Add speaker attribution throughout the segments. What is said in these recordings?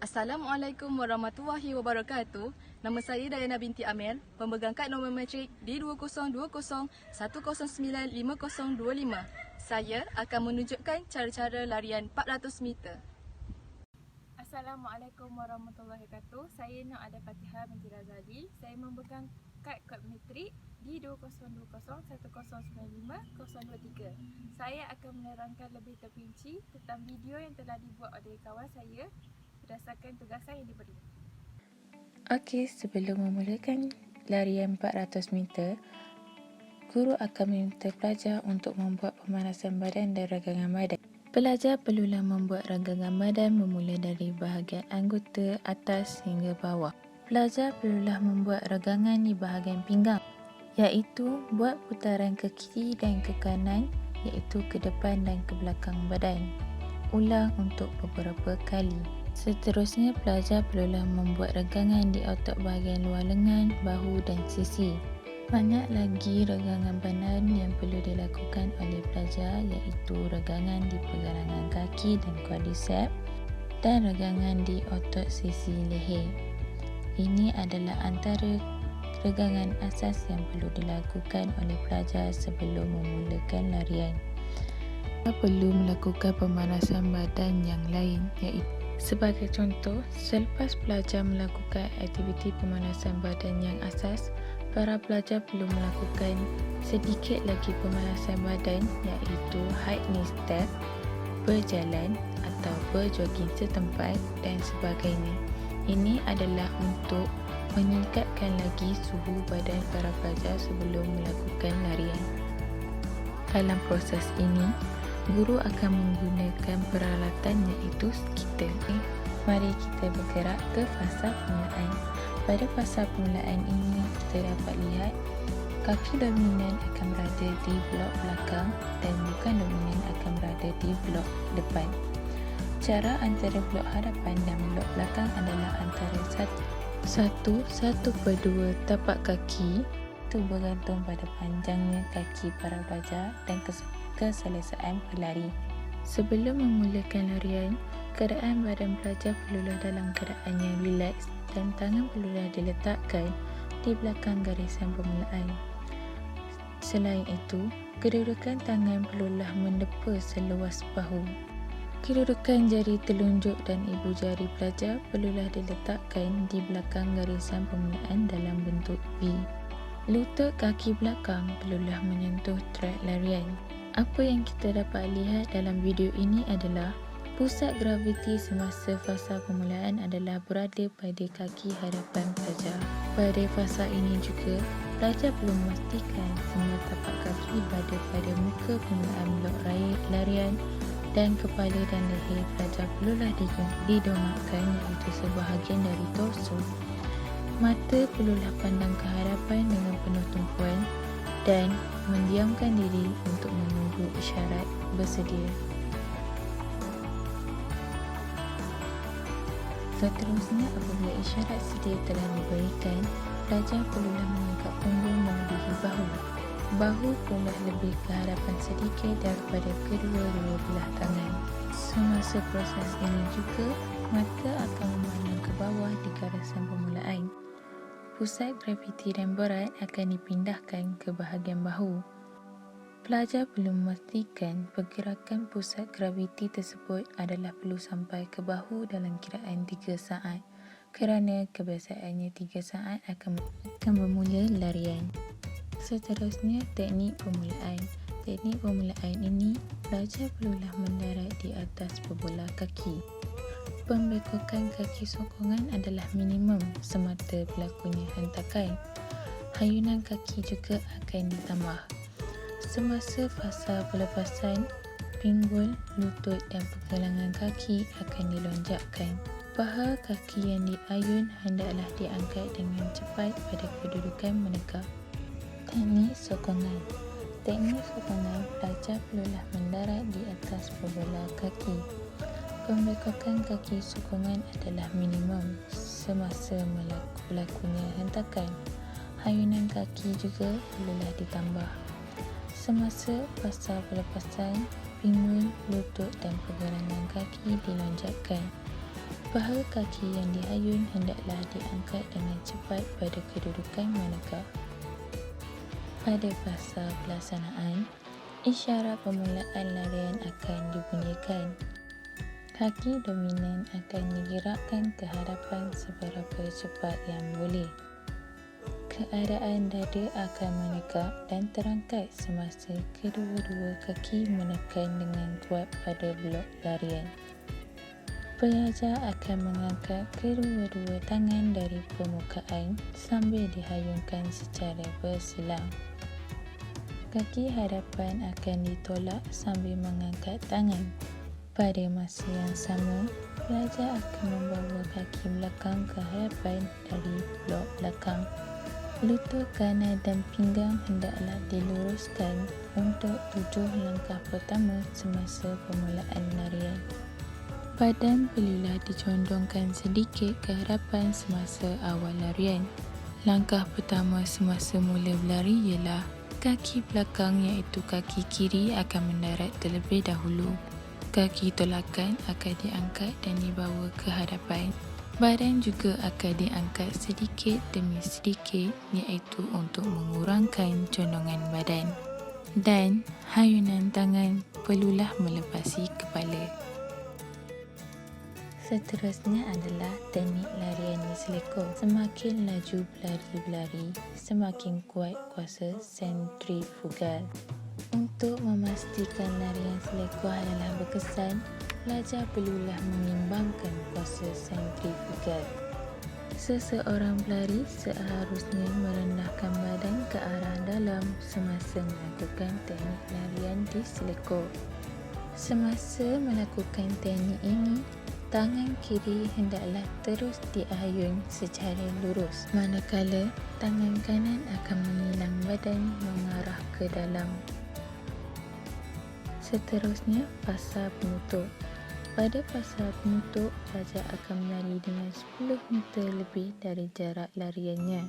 Speaker 1: Assalamualaikum warahmatullahi wabarakatuh. Nama saya Dayana binti Amir, pemegang kad nombor matrik D2020109525. Saya akan menunjukkan cara-cara larian 400 meter.
Speaker 2: Assalamualaikum warahmatullahi wabarakatuh. Saya Nur Ada Fatihah binti Razali. Saya memegang kad matrik D2020109523. Saya akan menerangkan lebih terperinci tentang video yang telah dibuat oleh kawan saya berdasarkan tugasan yang diberi.
Speaker 3: Okey, sebelum memulakan larian 400 meter, guru akan meminta pelajar untuk membuat pemanasan badan dan ranggangan badan. Pelajar perlulah membuat ranggangan badan bermula dari bahagian anggota atas hingga bawah. Pelajar perlulah membuat ranggangan di bahagian pinggang, iaitu buat putaran ke kiri dan ke kanan, iaitu ke depan dan ke belakang badan. Ulang untuk beberapa kali. Seterusnya, pelajar perlulah membuat ranggangan di otot bahagian luar lengan, bahu dan sisi. Banyak lagi ranggangan badan yang perlu dilakukan oleh pelajar, iaitu ranggangan di pergelangan kaki dan quadricep dan ranggangan di otot sisi leher. Ini adalah antara ranggangan asas yang perlu dilakukan oleh pelajar sebelum memulakan larian. Kita perlu melakukan pemanasan badan yang lain, iaitu sebagai contoh, selepas pelajar melakukan aktiviti pemanasan badan yang asas, para pelajar perlu melakukan sedikit lagi pemanasan badan, iaitu high knee step, berjalan atau berjogging setempat dan sebagainya. Ini adalah untuk meningkatkan lagi suhu badan para pelajar sebelum melakukan larian. Dalam proses ini, guru akan menggunakan peralatan iaitu skiter. Mari kita bergerak ke fasa permulaan. Pada fasa permulaan ini, kita dapat lihat kaki dominan akan berada di blok belakang dan bukan dominan akan berada di blok depan. Jarak antara blok hadapan dan blok belakang adalah antara 1/2 tapak kaki. Itu bergantung pada panjangnya kaki para pelajar dan keselesaan pelari. Sebelum memulakan larian, keadaan badan pelajar perlulah dalam keadaan yang rileks dan tangan perlulah diletakkan di belakang garisan permulaan. Selain itu, kedudukan tangan perlulah mendepa seluas bahu. Kedudukan jari telunjuk dan ibu jari pelajar perlulah diletakkan di belakang garisan permulaan dalam bentuk V. Lutut kaki belakang perlulah menyentuh trak larian. Apa yang kita dapat lihat dalam video ini adalah pusat graviti semasa fasa permulaan adalah berada pada kaki hadapan pelajar. Pada fasa ini juga, pelajar perlu memastikan semua tapak kaki berada pada muka permulaan blok larian dan kepala dan leher pelajar perlulah didongakkan, iaitu sebahagian dari torso. Mata perlulah pandang ke hadapan dengan penuh tumpuan dan mendiamkan diri untuk menunggu isyarat bersedia. Seterusnya, apabila isyarat sedia telah diberikan, pelajar perlulah mengangkat punggung melebihi bahu. Bahu perlulah lebih ke hadapan sedikit daripada kedua-dua belah tangan. Semasa proses ini juga, mata akan memandang ke bawah di garisan permulaan. Pusat graviti dan berat akan dipindahkan ke bahagian bahu. Pelajar perlu memastikan pergerakan pusat graviti tersebut adalah perlu sampai ke bahu dalam kiraan 3 saat, kerana kebiasaannya 3 saat akan bermula larian. Seterusnya, teknik permulaan. Teknik permulaan ini, pelajar perlulah mendarat di atas berbola kaki. Pembekokan kaki sokongan adalah minimum semata berlakunya hentakan. Hayunan kaki juga akan ditambah. Semasa fasa pelepasan, pinggul, lutut dan pergelangan kaki akan dilonjakkan. Paha kaki yang diayun hendaklah diangkat dengan cepat pada kedudukan menegak. Teknik sokongan. Teknik sokongan, pelajar perlulah mendarat di atas berbola kaki. Pembekokan kaki sokongan adalah minimum semasa berlakunya hentakan. Hayunan kaki juga perlulah ditambah. Semasa fasa pelepasan, pinggul, lutut dan pergelangan kaki dilonjakkan. Paha kaki yang dihayun hendaklah diangkat dengan cepat pada kedudukan manakah. Pada fasa pelaksanaan, isyarat permulaan larian akan dibunyikan. Kaki dominan akan digerakkan ke hadapan seberapa cepat yang boleh. Keadaan dada akan menegak dan terangkat semasa kedua-dua kaki menekan dengan kuat pada blok larian. Pelajar akan mengangkat kedua-dua tangan dari permukaan sambil dihayungkan secara berselang. Kaki hadapan akan ditolak sambil mengangkat tangan. Pada masa yang sama, pelajar akan membawa kaki belakang ke hadapan dari blok belakang. Lutut kanan dan pinggang hendaklah diluruskan untuk 7 langkah pertama semasa permulaan larian. Badan perlulah dicondongkan sedikit ke hadapan semasa awal larian. Langkah pertama semasa mula berlari ialah kaki belakang iaitu kaki kiri akan mendarat terlebih dahulu. Kaki tolakan akan diangkat dan dibawa ke hadapan. Badan juga akan diangkat sedikit demi sedikit iaitu untuk mengurangkan condongan badan. Dan hayunan tangan perlulah melepasi kepala. Seterusnya adalah teknik larian di selekor. Semakin laju pelari-pelari, semakin kuat kuasa sentrifugal. Untuk memastikan larian selekor adalah berkesan, pelajar perlulah mengimbangkan kuasa sentrifugal. Seseorang pelari seharusnya merendahkan badan ke arah dalam semasa melakukan teknik larian di selekor. Semasa melakukan teknik ini, tangan kiri hendaklah terus diayun secara lurus, manakala tangan kanan akan menyilang badan mengarah ke dalam. Seterusnya, fasa penutup. Pada fasa penutup, pelajar akan berlari dengan 10 meter lebih dari jarak lariannya.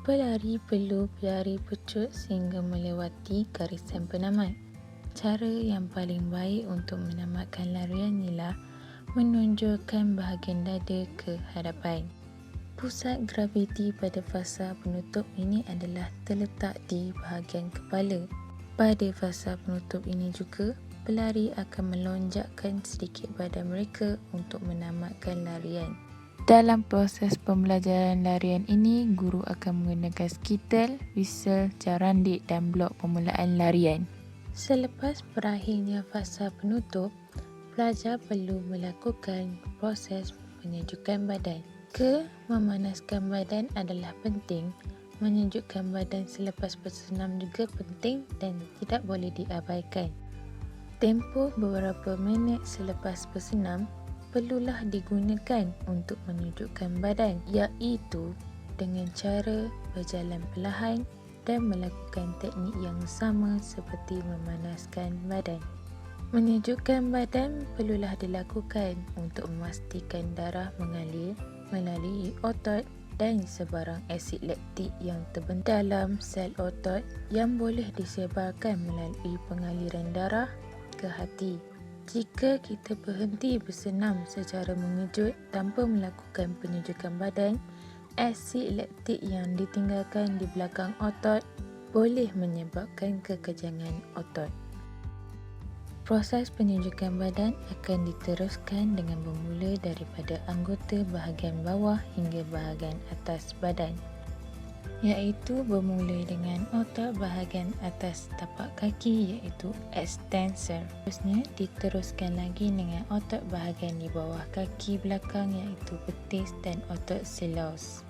Speaker 3: Pelari perlu berlari pecut sehingga melewati garisan penamat. Cara yang paling baik untuk menamatkan larian ialah menonjolkan bahagian dada ke hadapan. Pusat graviti pada fasa penutup ini adalah terletak di bahagian kepala. Pada fasa penutup ini juga, pelari akan melonjakkan sedikit badan mereka untuk menamatkan larian. Dalam proses pembelajaran larian ini, guru akan menggunakan skitel, whistle, jarandik dan blok permulaan larian. Selepas berakhirnya fasa penutup, pelajar perlu melakukan proses penyejukan badan. Memanaskan badan adalah penting. Menyejukkan badan selepas bersenam juga penting dan tidak boleh diabaikan. Tempoh beberapa minit selepas bersenam perlulah digunakan untuk menyejukkan badan, iaitu dengan cara berjalan perlahan dan melakukan teknik yang sama seperti memanaskan badan. Menyejukkan badan perlulah dilakukan untuk memastikan darah mengalir melalui otot dan sebarang asid laktik yang terbentuk dalam sel otot yang boleh disebarkan melalui pengaliran darah ke hati. Jika kita berhenti bersenam secara mengejut tanpa melakukan penyejukan badan, asid laktik yang ditinggalkan di belakang otot boleh menyebabkan kekejangan otot. Proses penyejukan badan akan diteruskan dengan bermula daripada anggota bahagian bawah hingga bahagian atas badan, iaitu bermula dengan otot bahagian atas tapak kaki iaitu extensor. Terusnya diteruskan lagi dengan otot bahagian di bawah kaki belakang iaitu betis dan otot psoas.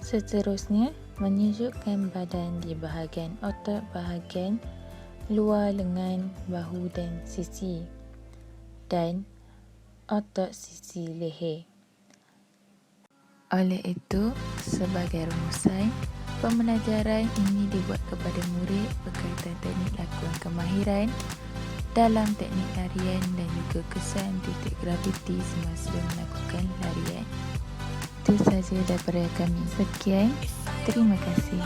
Speaker 3: Seterusnya, menunjukkan badan di bahagian otot bahagian luar lengan, bahu dan sisi, dan otot sisi leher. Oleh itu, sebagai rumusan, pembelajaran ini dibuat kepada murid berkaitan teknik lakukan kemahiran dalam teknik larian dan juga kesan titik graviti semasa melakukan larian. Itu sahaja daripada kami. Sekian, terima kasih.